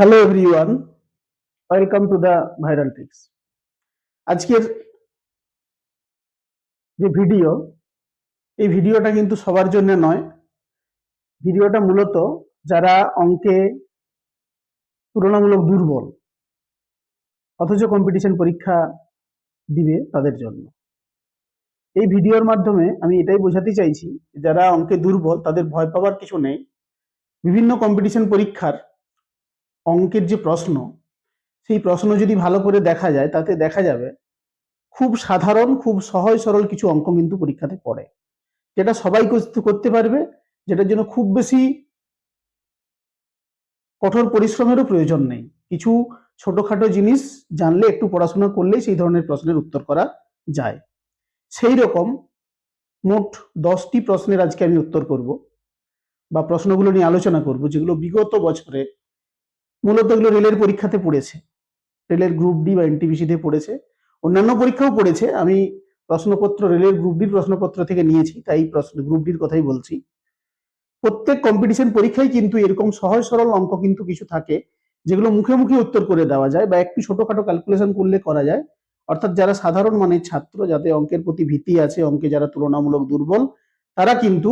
Hello everyone, welcome to the viral tricks. আজকের যে video, এই ভিডিওটা কিন্তু সবার জন্য নয়। ভিডিওটা মূলত যারা অঙ্কে তুলনামূলক দুর্বল অথচ কম্পিটিশন পরীক্ষা দিবে তাদের জন্য। এই ভিডিওর মাধ্যমে আমি এটাই বোঝাতে চাইছি, যারা অঙ্কে দুর্বল তাদের ভয় পাওয়ার কিছু নেই। বিভিন্ন কম্পিটিশন পরীক্ষার অঙ্কের যে প্রশ্ন, সেই প্রশ্ন যদি ভালো করে দেখা যায় তাতে দেখা যাবে খুব সাধারণ, খুব সহজ সরল কিছু অঙ্ক কিন্তু পরীক্ষাতে পড়ে, যেটা সবাই করতে পারবে, যেটার জন্য খুব বেশি কঠোর পরিশ্রমেরও প্রয়োজন নেই। কিছু ছোটখাটো জিনিস জানলে, একটু পড়াশোনা করলেই সেই ধরনের প্রশ্নের উত্তর করা যায়। সেই রকম মোট 10টি প্রশ্নের আজকে আমি উত্তর করব বা প্রশ্নগুলো নিয়ে আলোচনা করব, যেগুলো বিগত বছরে মূলত এগুলো রেলের পরীক্ষাতে পড়েছে, রেলের গ্রুপ ডি বা এনটিপিসিতে পড়েছে, অন্যান্য পরীক্ষাও পড়েছে। আমি প্রশ্নপত্র রেলের গ্রুপ ডির প্রশ্নপত্র থেকে নিয়েছি, তাই গ্রুপ ডির কথাই বলছি। প্রত্যেক কম্পিটিশন পরীক্ষায় কিন্তু এরকম সহজ সরল অঙ্ক কিন্তু কিছু থাকে, যেগুলো মুখে মুখে উত্তর করে দেওয়া যায় বা একটু ছোটখাটো ক্যালকুলেশন করলে করা যায়। অর্থাৎ যারা সাধারণ মানের ছাত্র, যাদের অঙ্কের প্রতি ভীতি আছে, অঙ্কে যারা তুলনামূলক দুর্বল, তারা কিন্তু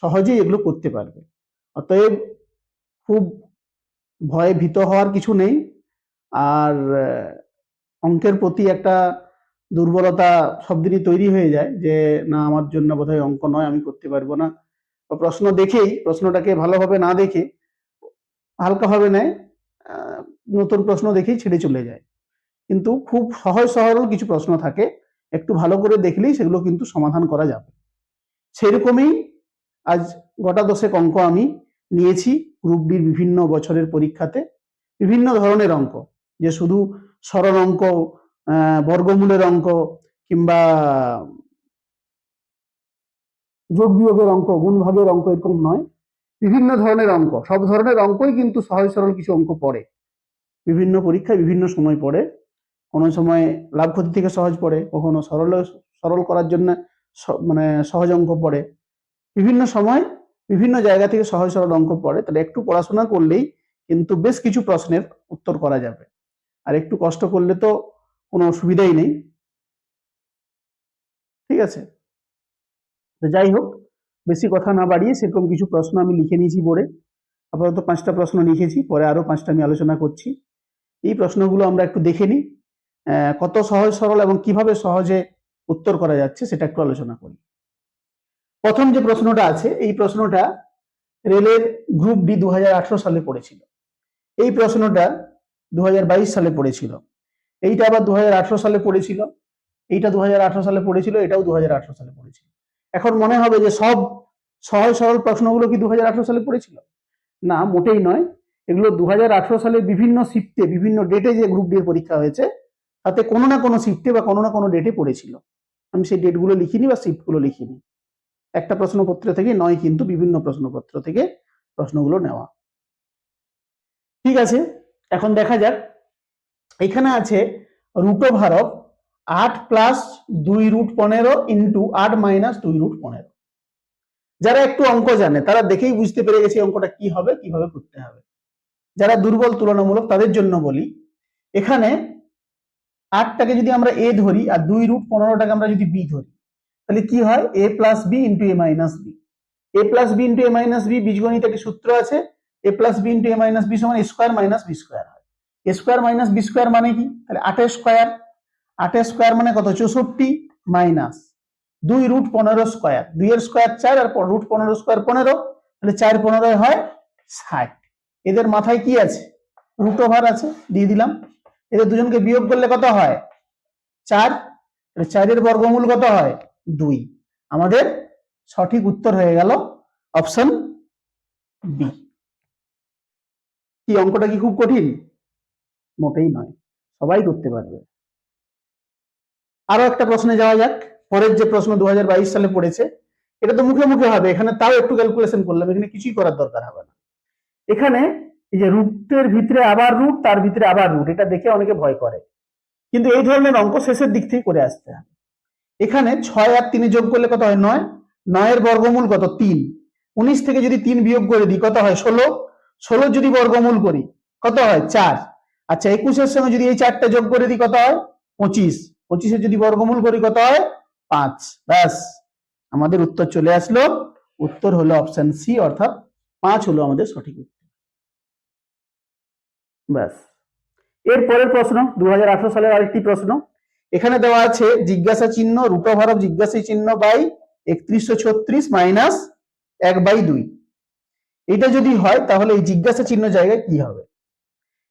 সহজেই এগুলো করতে পারবে। অতএব খুব ভয়ে ভীত হওয়ার কিছু নেই। আর অঙ্কের প্রতি একটা দুর্বলতা সব দিনই তৈরি হয়ে যায় যে না, আমার জন্য বোধহয় অঙ্ক নয়, আমি করতে পারবো না। প্রশ্ন দেখেই, প্রশ্নটাকে ভালোভাবে না দেখে হালকাভাবে নেয়, নতুন প্রশ্ন দেখেই ছেড়ে চলে যায়। কিন্তু খুব সহজ সরল কিছু প্রশ্ন থাকে, একটু ভালো করে দেখলেই সেগুলো কিন্তু সমাধান করা যাবে। সেরকমই আজ গোটা 10 অঙ্ক আমি নিয়েছি গ্রুপ ডির বিভিন্ন বছরের পরীক্ষাতে। বিভিন্ন ধরনের অঙ্ক, যে শুধু সরল অঙ্ক, বর্গমূলের অঙ্ক কিংবা যোগ বিয়োগের অঙ্ক, গুণ ভাগের অঙ্ক, এরকম নয়। বিভিন্ন ধরনের অঙ্ক, সব ধরনের অঙ্কই কিন্তু সহজ সরল কিছু অঙ্ক পড়ে, বিভিন্ন পরীক্ষায় বিভিন্ন সময় পড়ে। কোনো সময় লাভ ক্ষতি থেকে সহজ পড়ে, কখনো সরল করার জন্য মানে সহজ অঙ্ক পড়ে। বিভিন্ন সময় বিভিন্ন জায়গা থেকে সহজ সরল অঙ্ক পড়ে। তাহলে একটু পড়াশোনা করলেই কিন্তু বেশ কিছু প্রশ্নের উত্তর করা যাবে, আর একটু কষ্ট করলে তো কোনো অসুবিধাই নেই। ঠিক আছে, তো যাই হোক, বেশি কথা না বাড়িয়ে সেরকম কিছু প্রশ্ন আমি লিখে নিয়েছি বোর্ডে। আপাতত 5টা প্রশ্ন লিখেছি, পরে আরো 5টা আমি আলোচনা করছি। এই প্রশ্নগুলো আমরা একটু দেখে নিই, কত সহজ সরল এবং কিভাবে সহজে উত্তর করা যাচ্ছে সেটা একটু আলোচনা করি। প্রথম যে প্রশ্নটা আছে, এই প্রশ্নটা রেলের গ্রুপ ডি 2018 সালে পড়েছিল। এই প্রশ্নটা 2022 সালে পড়েছিল। এইটা আবার 2018 সালে পড়েছিল। এইটা 2018 সালে পড়েছিল, এটাও 2018 সালে পড়েছিল। এখন মনে হবে যে সব সহজ সরল প্রশ্নগুলো কি 2018 সালে পড়েছিল? না, মোটেই নয়। এগুলো 2018 সালে বিভিন্ন শিফটে, বিভিন্ন ডেটে যে গ্রুপ ডি এর পরীক্ষা হয়েছে, তাতে কোনো না কোনো শিফটে বা কোনো না কোনো ডেটে পড়েছিল। আমি সেই ডেটগুলো লিখিনি বা শিফটগুলো লিখিনি। একটা প্রশ্নপত্র থেকে নয়, কিন্তু বিভিন্ন প্রশ্নপত্র থেকে প্রশ্নগুলো নেওয়া। ঠিক আছে, এখন দেখা যাক। এখানে আছে √8 +2√15 ইন্টু 8 - 2√15। যারা একটু অঙ্ক জানে তারা দেখেই বুঝতে পেরে গেছে অঙ্কটা কি হবে, কিভাবে করতে হবে। যারা দুর্বল তুলনামূলক তাদের জন্য বলি, এখানে 8টাকে যদি আমরা এ ধরি আর 2√15টাকে আমরা যদি বি ধরি, তাহলে কি হয়? a plus B into A minus B. A plus B into A minus B, বীজগণিত একটি সূত্র আছে, A plus B into A minus B সমান A square minus B square হয়। A square minus B square মানে কি? তাহলে 8 square. 8 square মানে কত? 64 মাইনাস 2√15 স্কোয়ার। 2 এর স্কোয়ার 4 আর √15 স্কোয়ার 15, তাহলে 4 15 হয় 60। এদের মাথায় কি আছে? √ওভার আছে, দিয়ে দিলাম। এদের দুজনকে বিয়োগ করলে কত হয়? 4। 4 এর বর্গমূল কত হয়? 2। আমাদের সঠিক উত্তর হয়ে গেল অপশন বি। কি অঙ্কটা কি খুব কঠিন? মোটেই নয়, সবাই করতে পারবে। আরো একটা প্রশ্নে যাওয়া যাক। পরের যে প্রশ্ন 2022 সালে পড়েছে, এটা তো মুখে মুখে হবে, এখানে তাও একটু ক্যালকুলেশন করলাম, এখানে কিছুই করার দরকার হবে না। এখানে এই যে রুটের ভিতরে আবার রুট, তার ভিতরে আবার রুট, এটা দেখে অনেকে ভয় করে, কিন্তু এই ধরনের অঙ্ক শেষের দিক থেকে করে আসতে হবে। এখানে 6 আর 3 যোগ করলে কত হয়? 9। 9 এর বর্গমূল কত? 3। 19 থেকে যদি 3 বিয়োগ করে দিই কত হয়? 16। 16 যদি বর্গমূল করি কত হয় 4। আচ্ছা 21-এর সঙ্গে যদি এই 4টা যোগ করে দিই কত হয় 25। 25-এর যদি বর্গমূল করি কত হয় 5। ব্যাস আমাদের উত্তর চলে আসলো। উত্তর হলো অপশন সি, অর্থাৎ 5 হলো আমাদের সঠিক উত্তর। ব্যাস। এর পরের প্রশ্ন 2018 সালের আরেকটি প্রশ্ন। এখানে দেওয়া আছে জিজ্ঞাসা চিহ্ন √, জিজ্ঞাসা চিহ্ন বাই 3136 মাইনাস 1/2। এটা যদি হয় তাহলে এই জিজ্ঞাসা চিহ্ন জায়গায় কি হবে?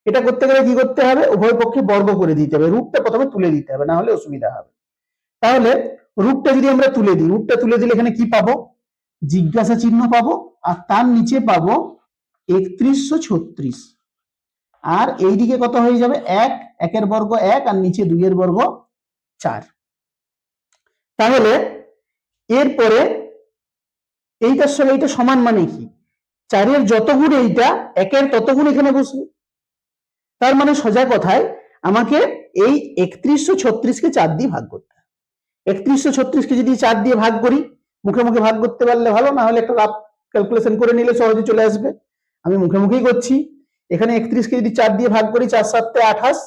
এটা করতে গেলে কি করতে হবে? উভয় পক্ষে বর্গ করে দিতে হবে, রূপটা প্রথমে তুলে দিতে হবে, না হলে অসুবিধা হবে। তাহলে রূপটা যদি আমরা তুলে দিই, রূপটা তুলে দিলে এখানে কি পাবো? জিজ্ঞাসা চিহ্ন পাবো, আর তার নিচে পাবো 3136, আর এইদিকে কত হয়ে যাবে 1, 1-এর বর্গ 1, আর নিচে 2-এর বর্গ 4। তাহলে এরপরে এইটার সঙ্গে এইটা সমান মানে কি? 4-এর যত গুণ এইটা 1-এর তত গুণ এখানে বসবে। তার মানে সোজা কথায় আমাকে এই 3136-কে 4 দিয়ে ভাগ করতে হবে। 3136-কে যদি 4 দিয়ে ভাগ করি, মুখে মুখে ভাগ করতে পারলে ভালো, না হলে একটা রাফ ক্যালকুলেশন করে নিলে সহজে চলে আসবে। আমি মুখে মুখেই করছি। এখানে 31-কে যদি 4 দিয়ে ভাগ করি, 4 7 28,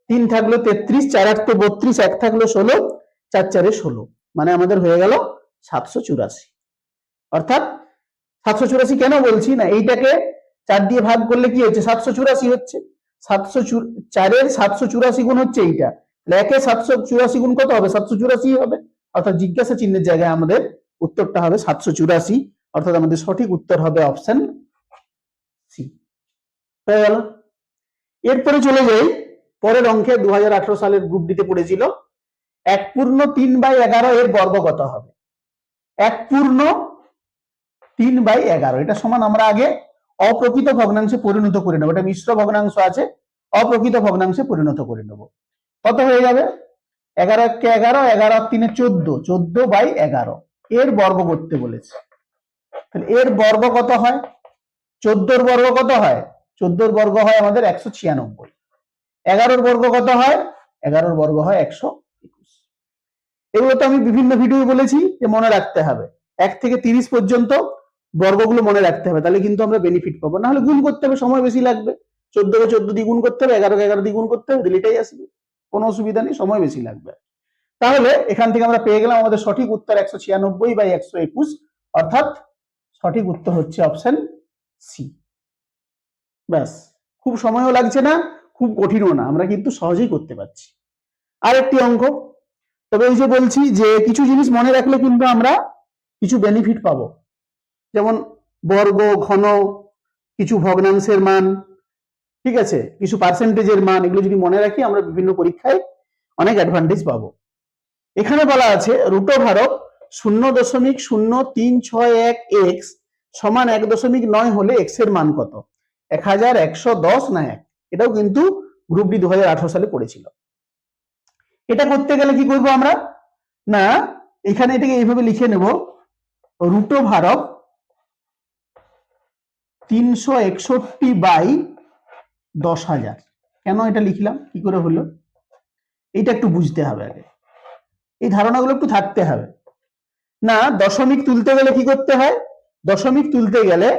3 থাকলো 33, 4 8 32, 1 থাকলো 16, 4 4 16, মানে আমাদের হয়ে গেল 784। অর্থাৎ 784 কেন বলছি না, এইটাকে 4 দিয়ে ভাগ করলে কি হচ্ছে 784 হচ্ছে। 4-এর 784 গুণ হচ্ছে এইটা, 1-এ 784 গুণ কত হবে? 784 হবে। অর্থাৎ জিজ্ঞাসা চিহ্নের জায়গায় আমাদের উত্তরটা হবে 784, অর্থাৎ আমাদের সঠিক উত্তর হবে অপশন সি। হয়ে গেল। এরপরে চলে যাই পরের অঙ্কে। 2018 সালের গ্রুপ ডিতে পড়েছিল 1 পূর্ণ 3/11 এর বর্গ কত হবে? 1 পূর্ণ 3/11, এটা সমান আমরা আগে অপ্রকৃত ভগ্নাংশে পরিণত করে নেব। এটা মিশ্র ভগ্নাংশ আছে, অপ্রকৃত ভগ্নাংশে পরিণত করে নেব। কত হয়ে যাবে? 11 কে 11, 11 3 14, 14/11 এর বর্গ করতে বলেছে। তাহলে এর বর্গ কত হয়? 14-র বর্গ কত হয়? 14-র বর্গ হয় আমাদের 196। 11-র বর্গ কত হয়? 11-র বর্গ হয় 121। এগুলো তো আমি বিভিন্ন ভিডিও বলেছি যে মনে রাখতে হবে, 1 থেকে 30 পর্যন্ত বর্গগুলো মনে রাখতে হবে, তাহলে কিন্তু আমরা বেনিফিট পাবো। না হলে গুণ করতে হবে, সময় বেশি লাগবে। 14-কে 14 দিয়ে গুণ করতে হবে, 11-কে 11 দিয়ে গুণ করতে হবে, দিলে এটাই আসবে, কোনো অসুবিধা নেই, সময় বেশি লাগবে। তাহলে এখান থেকে আমরা পেয়ে গেলাম আমাদের সঠিক উত্তর 196/121, অর্থাৎ সঠিক উত্তর হচ্ছে অপশন সি। ব্যাস, খুব সময়ও লাগছে না, খুব কঠিনও না, আমরা কিন্তু সহজেই করতে পারছি। আরেকটি অঙ্ক। তবে এই যে বলছি যে কিছু জিনিস মনে রাখলে কিন্তু আমরা কিছু বেনিফিট পাবো, যেমন বর্গ, ঘন, কিছু ভগ্নাংশের মান, ঠিক আছে, কিছু পার্সেন্টেজের মান, এগুলো যদি মনে রাখি আমরা বিভিন্ন পরীক্ষায় অনেক অ্যাডভান্টেজ পাবো। এখানে বলা আছে √, 0.0361x সমান 1.9 হলে x এর মান কত? 1110 না 1? এটাও কিন্তু গ্রুপ ডি 2018 সালে পড়েছিল। এটা করতে গেলে কি করব আমরা? না, এখানে এটাকে এইভাবে লিখে নেব, √, 361/10,000। কেন এটা লিখলাম, কি করে হলো, এটা একটু বুঝতে হবে আগে, এই ধারণাগুলো একটু থাকতে হবে। না, দশমিক তুলতে গেলে কি করতে হয়? দশমিক তুলতে গেলে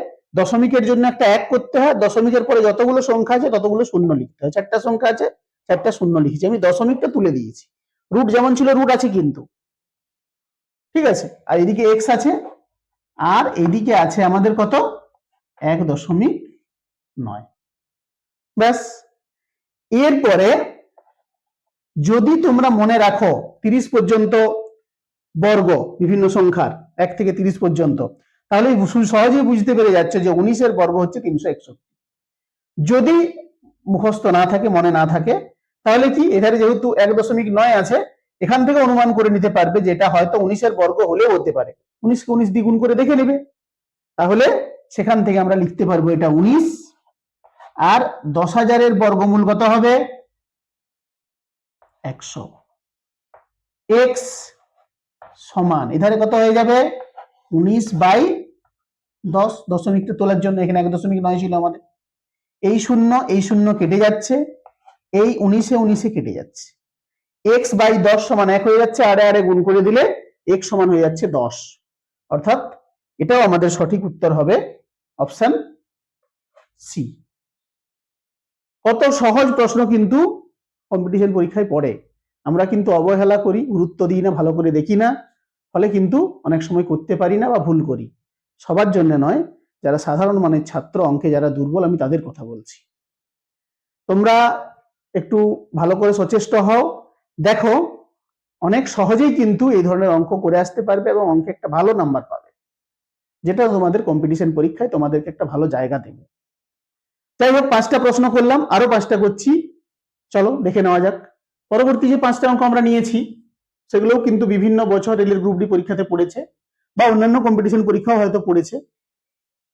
দশমিকের জন্য একটা 1 করতে হয়, দশমিকের পরে যতগুলো সংখ্যা আছে ততগুলো শূন্য লিখতে হয়। 4টা সংখ্যা আছে, 4টা শূন্য লিখেছি, আমি দশমিকটা তুলে দিয়েছি। রুট যেমন ছিল রুট আছে কিন্তু, ঠিক আছে, আর এদিকে এক্স আছে, আর এদিকে আছে আমাদের কত? 1.9। ব্যাস। এরপরে যদি তোমরা মনে রাখো 30 পর্যন্ত বর্গ বিভিন্ন সংখ্যার, 1 থেকে 30 পর্যন্ত, তাহলে সহজেই বুঝতে পেরে যাচ্ছে যে 19-এর বর্গ হচ্ছে 361। যদি মুখস্থ না থাকে, মনে না থাকে, তাহলে কি এখানে যেহেতু 1.9 আছে, এখান থেকে অনুমান করে নিতে পারবে যে এটা হয়তো 19-এর বর্গ হলেও হতে পারে। 19-কে 19 দিয়ে গুণ করে দেখে নেবে, তাহলে সেখান থেকে আমরা লিখতে পারবো এটা 19। আর 10,000-এর বর্গমূল কত হবে? 100। x সমান এধারে কত হয়ে যাবে? 19/10। দশমিকটা তোলার জন্য এখানে 1.9 ছিল আমাদের, এই শূন্য কেটে যাচ্ছে, এই 19-এ কেটে যাচ্ছে, x/10 সমান 1 হয়ে যাচ্ছে, আরে আরে গুণ করে দিলে x সমান হয়ে যাচ্ছে 10। অর্থাৎ এটাও আমাদের সঠিক উত্তর হবে অপশন সি। কত সহজ প্রশ্ন কিন্তু কম্পিটিশন পরীক্ষায় পড়ে, আমরা কিন্তু অবহেলা করি, গুরুত্ব দিই না, ভালো করে দেখি না, ফলে কিন্তু অনেক সময় করতে পারি না বা ভুল করি। সবার জন্য নয়, যারা সাধারণ মানের ছাত্র, অঙ্কে যারা দুর্বল, আমি তাদের কথা বলছি। তোমরা একটু ভালো করে সচেষ্ট হও, দেখো অনেক সহজেই কিন্তু এই ধরনের অঙ্ক করে আসতে পারবে এবং অঙ্কে একটা ভালো নাম্বার পাবে, যেটা তোমাদের কম্পিটিশন পরীক্ষায় তোমাদেরকে একটা ভালো জায়গা দেবে। যাই হোক, 5টা প্রশ্ন করলাম, আরো 5টা করছি, চলো দেখে নেওয়া যাক। পরবর্তী যে 5টা অঙ্ক আমরা নিয়েছি সেগুলোও কিন্তু বিভিন্ন বছর রেলের গ্রুপ ডি পরীক্ষাতে পড়েছে বা অন্যান্য কম্পিটিশন পরীক্ষাও হয়তো পড়েছে।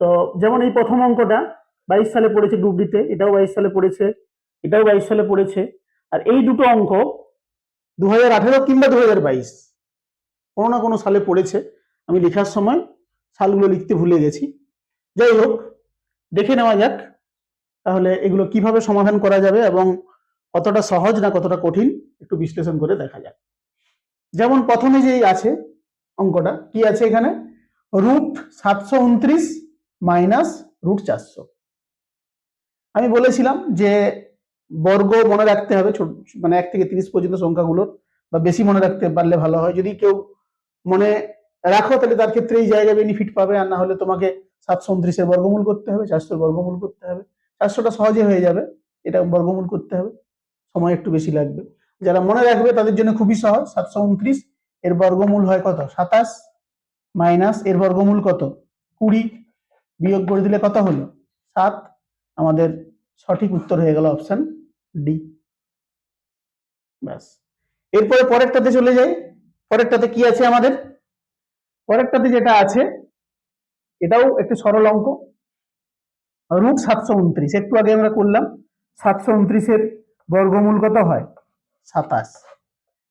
তো যেমন এই প্রথম অঙ্কটা 22 সালে পড়েছে গ্রুপ ডিতে, এটাও 22 সালে পড়েছে, এটাও 22 সালে পড়েছে। আর এই দুটো অঙ্ক 2018 কিংবা 2022 কোনো না কোনো সালে পড়েছে, আমি লেখার সময় সালগুলো লিখতে ভুলে গেছি। যাই হোক, দেখে নেওয়া যাক তাহলে এগুলো কিভাবে সমাধান করা যাবে এবং কতটা সহজ না কতটা কঠিন একটু বিশ্লেষণ করে দেখা যাক। যেমন প্রথমে যেই আছে অঙ্কটা, কি আছে এখানে, √729 মাইনাস √400। আমি বলেছিলাম যে বর্গ মনে রাখতে হবে, মানে 1 থেকে 30 পর্যন্ত সংখ্যাগুলোর, বা বেশি মনে রাখতে পারলে ভালো হয়। যদি কেউ মনে রাখো তাহলে তার ক্ষেত্রে এই জায়গায় বেনিফিট পাবে, আর না হলে তোমাকে 729-এর বর্গমূল করতে হবে, 400-এর বর্গমূল করতে হবে। 400টা সহজে হয়ে যাবে, এটা বর্গমূল করতে হবে, সময় একটু বেশি লাগবে। যারা মনে রাখবে তাদের জন্য খুবই সহজ। 729 এর বর্গমূল হয় কত, 27, মাইনাস এর বর্গমূল কত, 20, বিয়োগ করে দিলে কত হলো, 7। আমাদের সঠিক উত্তর হয়ে গেল অপশন ডি। ব্যাস, এরপরে পরেরটাতে চলে যাই। পরেরটাতে কি আছে আমাদের, পরেরটাতে যেটা আছে এটাও একটু সরল অঙ্ক, √729, একটু আগে আমরা করলাম। 729-এর বর্গমূল কত হয়, 27,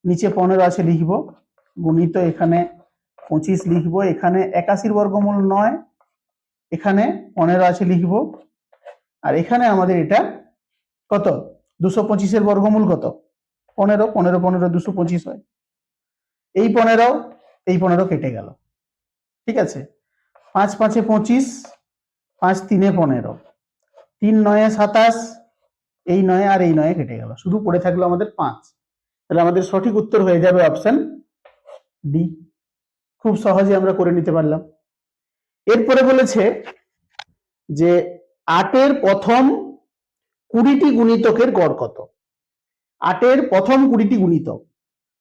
নিচে 15 আছে লিখবো, গুণিত এখানে 25 লিখবো, এখানে 81-র বর্গমূল 9, এখানে 15 আছে লিখবো, আর এখানে আমাদের এটা কত, 225-এর বর্গমূল কত, 15, 15 15 225 হয়। এই 15, এই 15 কেটে গেল, ঠিক আছে। 5 5 এ 25, 5 3 এ 15, 3 9 এ 27, এই 9 আর এই 9 কেটে গেল, শুধু পড়ে থাকলো আমাদের 5। তাহলে আমাদের সঠিক উত্তর হয়ে যাবে অপশন ডি। খুব সহজে আমরা করে নিতে পারলাম। এরপরে বলেছে যে 8-এর প্রথম 20টি গুণিতকের গড় কত। 8-এর প্রথম 20টি গুণিতক,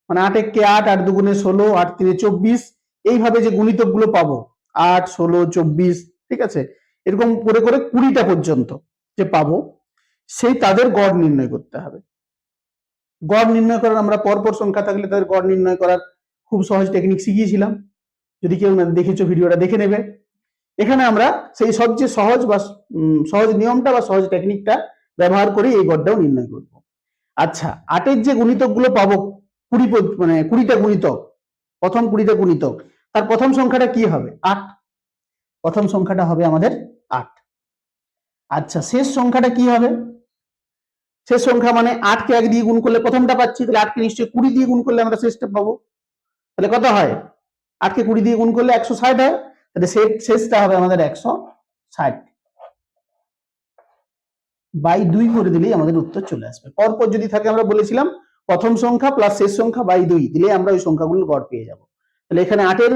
মানে 8 একে 8, 8 দুগুণে 16, 8 3 24, এইভাবে যে গুণিতক গুলো পাবো 8 16 24, ঠিক আছে, এরকম করে করে 20টা পর্যন্ত যে পাবো, সেই তাদের গড় নির্ণয় করতে হবে। গড় নির্ণয় করার আমরা পরপর সংখ্যা থাকলে তাদের গড় নির্ণয় করার খুব সহজ টেকনিক শিখিয়েছিলাম, যদি কেউ না দেখেছো ভিডিওটা দেখে নেবে। এখানে আমরা সেই সবচেয়ে সহজ বা সহজ নিয়মটা বা সহজ টেকনিকটা ব্যবহার করে এই গড়টাও নির্ণয় করব। আচ্ছা, 8-এর যে গুণিতক গুলো পাবো, 20টা গুণিতক, প্রথম 20টা গুণিতক, তার প্রথম সংখ্যাটা কি হবে, 8। প্রথম সংখ্যাটা হবে আমাদের 8। আচ্ছা, শেষ সংখ্যাটা কি হবে, শেষ সংখ্যা মানে 8-কে 1 দিয়ে গুণ করলে প্রথমটা পাচ্ছি, তাহলে 8-কে নিশ্চয়ই 20 দিয়ে গুণ করলে আমরা শেষটা পাবো। তাহলে কত হয়, 8-কে 20 দিয়ে গুণ করলে 160 হয়, তাহলে শেষটা হবে আমাদের 160 বাই 2 করে দিলেই আমাদের উত্তর চলে আসবে। পরপর যদি থাকে, আমরা বলেছিলাম প্রথম সংখ্যা প্লাস শেষ সংখ্যা বাই 2 দিলে আমরা ওই সংখ্যাগুলোর গড় পেয়ে যাব। তাহলে এখানে 8-এর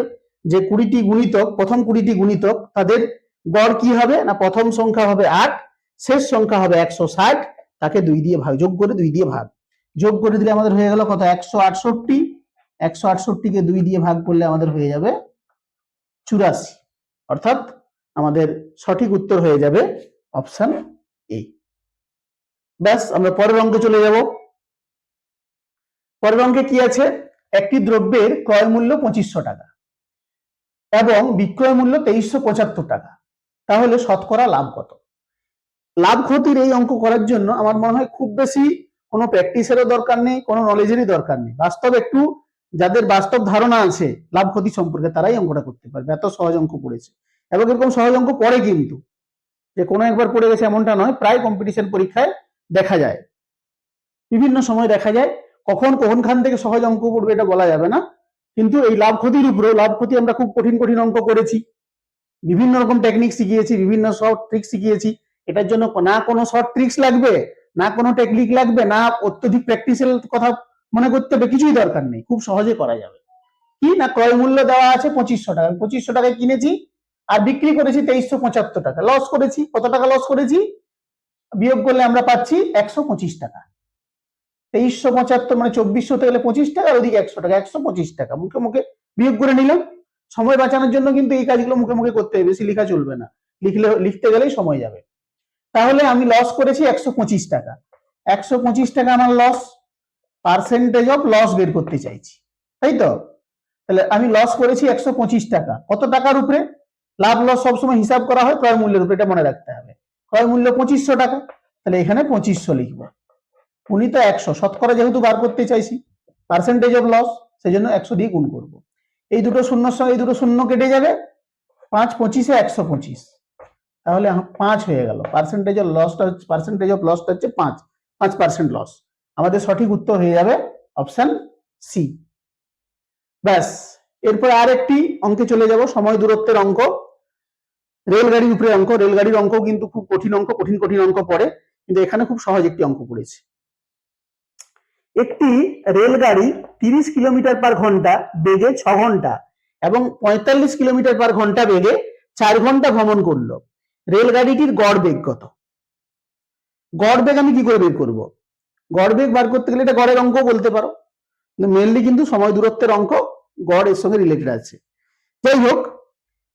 যে 20টি গুণিতক, প্রথম 20টি গুণিতক, তাদের গড় কি হবে না, প্রথম সংখ্যা হবে 8, শেষ সংখ্যা হবে 160, তাকে 2 দিয়ে ভাগ, যোগ করে 2 দিয়ে ভাগ, যোগ করে দিলে আমাদের হয়ে গেল কত, 168। 168-কে 2 দিয়ে ভাগ করলে আমাদের হয়ে যাবে 84, অর্থাৎ আমাদের সঠিক উত্তর হয়ে যাবে অপশন এ। ব্যাস, আমরা পরের অঙ্কে চলে যাব। পরের অঙ্কে কি আছে, একটি দ্রব্যের ক্রয় মূল্য 2500 টাকা এবং বিক্রয় মূল্য 2375 টাকা, তাহলে শতকরা লাভ কত। লাভ ক্ষতির এই অঙ্ক করার জন্য আমার মনে হয় খুব বেশি কোনো প্র্যাকটিসেরও দরকার নেই, কোনো নলেজেরই দরকার নেই। বাস্তব একটু যাদের বাস্তব ধারণা আছে লাভ ক্ষতি সম্পর্কে, তারাই অঙ্কটা করতে পারবে, এত সহজ অঙ্ক পড়েছে। এবং এরকম সহজ অঙ্ক পড়ে কিন্তু, যে কোনো একবার পড়ে গেছে এমনটা নয়, প্রায় কম্পিটিশন পরীক্ষায় দেখা যায়, বিভিন্ন সময় দেখা যায়। কখন কোনখান থেকে সহজ অঙ্ক পড়বে এটা বলা যাবে না, কিন্তু এই লাভ ক্ষতির উপরে, লাভ ক্ষতি আমরা খুব কঠিন কঠিন অঙ্ক করেছি, বিভিন্ন রকম টেকনিক শিখিয়েছি, বিভিন্ন শর্ট ট্রিক্স শিখিয়েছি। এটার জন্য না কোনো শর্ট ট্রিক্স লাগবে, না কোনো টেকনিক লাগবে, না অত্যধিক প্র্যাকটিসের কথা মনে করতে হবে, কিছুই দরকার নেই, খুব সহজে করা যাবে। কি না, ক্রয় মূল্য দেওয়া আছে 2500 টাকা, 2500 টাকায় কিনেছি আর বিক্রি করেছি 2375 টাকা, লস করেছি। কত টাকা লস করেছি? বিয়োগ করলে আমরা পাচ্ছি 125 টাকা। 2375 মানে 2400 গেলে 25 টাকা, আর ওদিকে 100 টাকা, 125 টাকা মুখে মুখে বিয়োগ করে নিলাম। সময় বাঁচানোর জন্য কিন্তু এই কাজগুলো মুখে মুখে করতে হবে, বেশি লেখা চলবে না, লিখতে গেলেই সময় যাবে। তাহলে আমি লস করেছি 125 টাকা, 125 টাকা আমার লস, পার্সেন্টেজ অফ লস বের করতে চাইছি, তাই তো? তাহলে আমি লস করেছি 125 টাকা, কত টাকার উপরে? লাভ লস সবসময় হিসাব করা হয় ক্রয় মূল্যের উপরে, এটা মনে রাখতে হবে। ক্রয় মূল্য 2500 টাকা, তাহলে এখানে 2500 লিখবো। উনি তো 100, শতকরা যেহেতু বার করতে চাইছি, পার্সেন্টেজ অফ লস, সেই জন্য 100 দিয়ে গুণ করব। এই দুটো শূন্যর সঙ্গে এই দুটো শূন্য কেটে যাবে, 5 25 এ 125, তাহলে 5 হয়ে গেল। পার্সেন্টেজ অফ লসটা হচ্ছে, পার্সেন্টেজ অফ লসটা হচ্ছে 5% লস। আমাদের সঠিক উত্তর হয়ে যাবে অপশন সি। ব্যাস, এরপর আর একটি অঙ্কে চলে যাব, সময় দূরত্বের অঙ্ক, রেলগাড়ির উপরে অঙ্ক। রেলগাড়ির অঙ্ক কিন্তু খুব কঠিন অঙ্ক, কঠিন কঠিন অঙ্ক পড়ে, কিন্তু এখানে খুব সহজ একটি অঙ্ক পড়েছে। একটি রেলগাড়ি 30 কিলোমিটার পার ঘন্টা বেগে 6 ঘন্টা এবং 45 কিলোমিটার পার ঘন্টা বেগে 4 ঘন্টা ভ্রমণ করলো। রেলগাড়িটির গড় বেগ কত? গড় বেগ আমি কি করে বের করব? গড় বেগ বার করতে গেলে এটা গড়ের অঙ্ক বলতে পারো, কিন্তু মেনলি কিন্তু সময় দূরত্বের অঙ্ক, গড় এর সঙ্গে রিলেটেড আছে। যাই হোক,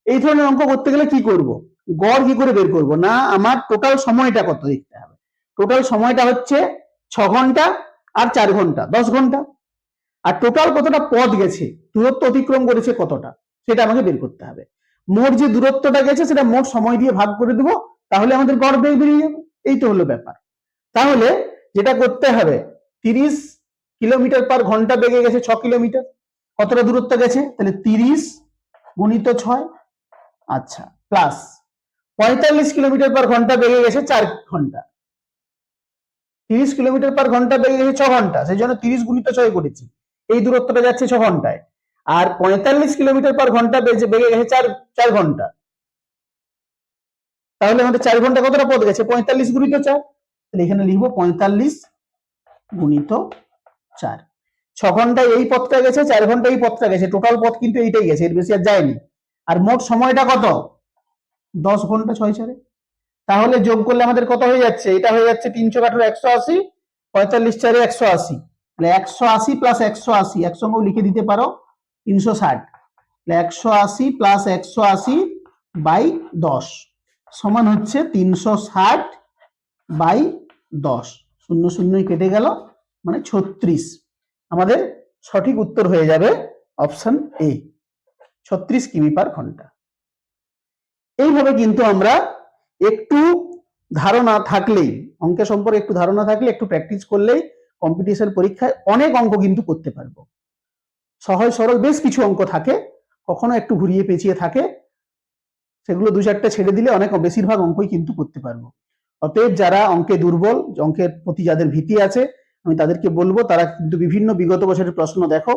এই ধরনের অঙ্ক করতে গেলে কি করব? গড় কি করে বের করব? না, আমার টোটাল সময়টা কত দেখতে হবে। টোটাল সময়টা হচ্ছে 6 ঘন্টা আর 4 ঘন্টা, 10 ঘন্টা। আর টোটাল কতটা পথ গেছে, দূরত্ব অতিক্রম করেছে কতটা, সেটা আমাকে বের করতে হবে। মোট যে দূরত্বটা গেছে সেটা মোট সময় দিয়ে ভাগ করে দেবো, তাহলে আমাদের গড় বেগ বেরিয়ে যাবে। এই তো হলো ব্যাপার। তাহলে যেটা করতে হবে, 30 কিলোমিটার পার ঘন্টা বেগে গেছে 6 কিলোমিটার, কতটা দূরত্ব গেছে? তাহলে 30 গুণিত 6, আচ্ছা, প্লাস 45 কিলোমিটার পার ঘন্টা বেগে গেছে 4 ঘন্টা, 30 কিলোমিটার পার ঘন্টা বেগে গেছে 6 ঘন্টা, সেই জন্য 30 গুণিত 6 করেছি, এই দূরত্বটা যাচ্ছে 6 ঘন্টায়। আর 45 কিলোমিটার পার ঘন্টা বেগে গেছে 4 ঘন্টা, তাহলে আমাদের 4 ঘন্টা কতটা পথ গেছে? 45 গুণিত 4, তাহলে এখানে লিখবো 45 গুণিত 4। 6 ঘন্টায় এই পথটা গেছে, 4 ঘন্টায় এই পথটা গেছে, টোটাল পথ কিন্তু এইটাই গেছে, এর বেশি আর যায়নি। আর মোট সময়টা কত? 10 ঘন্টা 6 4। তাহলে যোগ করলে আমাদের কত হয়ে যাচ্ছে? এটা হয়ে যাচ্ছে 300 কাটার 180, 45 4 180, তাহলে 180 প্লাস 180 একসঙ্গেও লিখে দিতে পারো 360, তাহলে 180 প্লাস 180 বাই 10 সমান হচ্ছে 360 বাই 10, শূন্য শূন্যই কেটে গেল, মানে 36। আমাদের সঠিক উত্তর হয়ে যাবে অপশন এ, 36 কিমি পার ঘন্টা। এইভাবে কিন্তু আমরা একটু ধারণা থাকলেই, অঙ্কের সম্পর্কে একটু ধারণা থাকলে, একটু প্র্যাকটিস করলেই কম্পিটিশন পরীক্ষায় অনেক অঙ্ক কিন্তু করতে পারবো। সহজ সরল বেশ কিছু অঙ্ক থাকে, কখনো একটু ঘুরিয়ে পেঁচিয়ে থাকে, সেগুলো 2-4টা ছেড়ে দিলে অনেক বেশিরভাগ অঙ্কই কিন্তু করতে পারবো। অতএব যারা অঙ্কে দুর্বল, অঙ্কের প্রতি যাদের ভীতি আছে, আমি তাদেরকে বলবো তারা কিন্তু বিভিন্ন বিগত বছরের প্রশ্ন দেখো,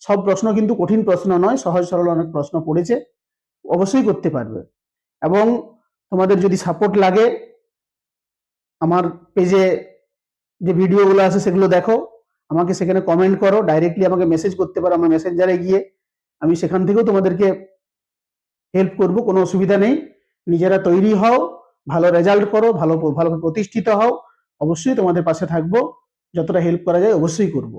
সব প্রশ্ন কিন্তু কঠিন প্রশ্ন নয়, সহজ সরল অনেক প্রশ্ন পড়েছে, অবশ্যই করতে পারবে। এবং তোমাদের যদি সাপোর্ট লাগে, আমার পেজে যে ভিডিওগুলো আছে সেগুলো দেখো, আমাকে সেখানে কমেন্ট করো, ডাইরেক্টলি আমাকে মেসেজ করতে পারো আমার মেসেঞ্জারে গিয়ে, আমি সেখান থেকেও তোমাদেরকে হেল্প করব, কোনো অসুবিধা নেই। নিজেরা তৈরি হও, ভালো রেজাল্ট করো, ভালো প্রতিষ্ঠিত হও, অবশ্যই তোমাদের পাশে থাকবো, যতটা হেল্প করা যায় অবশ্যই করব।